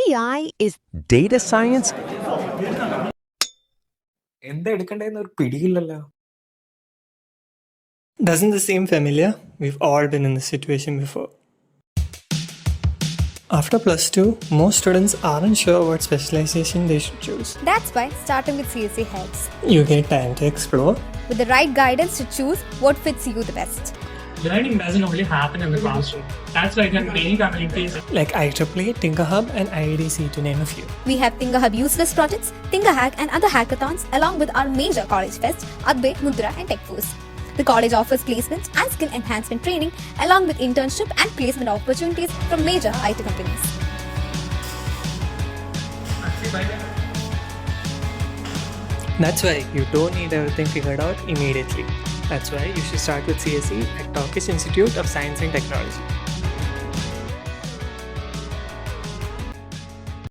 AI is data science. എന്താ എടുക്കണ്ടേന്ന് ഒരു പിടിയില്ലല്ലോ. Doesn't this seem familiar? We've all been in this situation before. After plus 2, most students aren't sure what specialization they should choose. That's why starting with CSE helps. You get time to explore. With the right guidance to choose what fits you the best. Learning doesn't only happen in the classroom. That's why there are many communities like IEEE, TinkerHub and IEDC to name a few. We have TinkerHub useless projects, TinkerHack and other hackathons along with our major college fest, Adbe, Mudra and TechForce. The college offers placement and skill enhancement training along with internship and placement opportunities from major IT companies. That's why you don't need everything figured out immediately. That's why you should start with CSE at Turkish Institute of Science and Technology.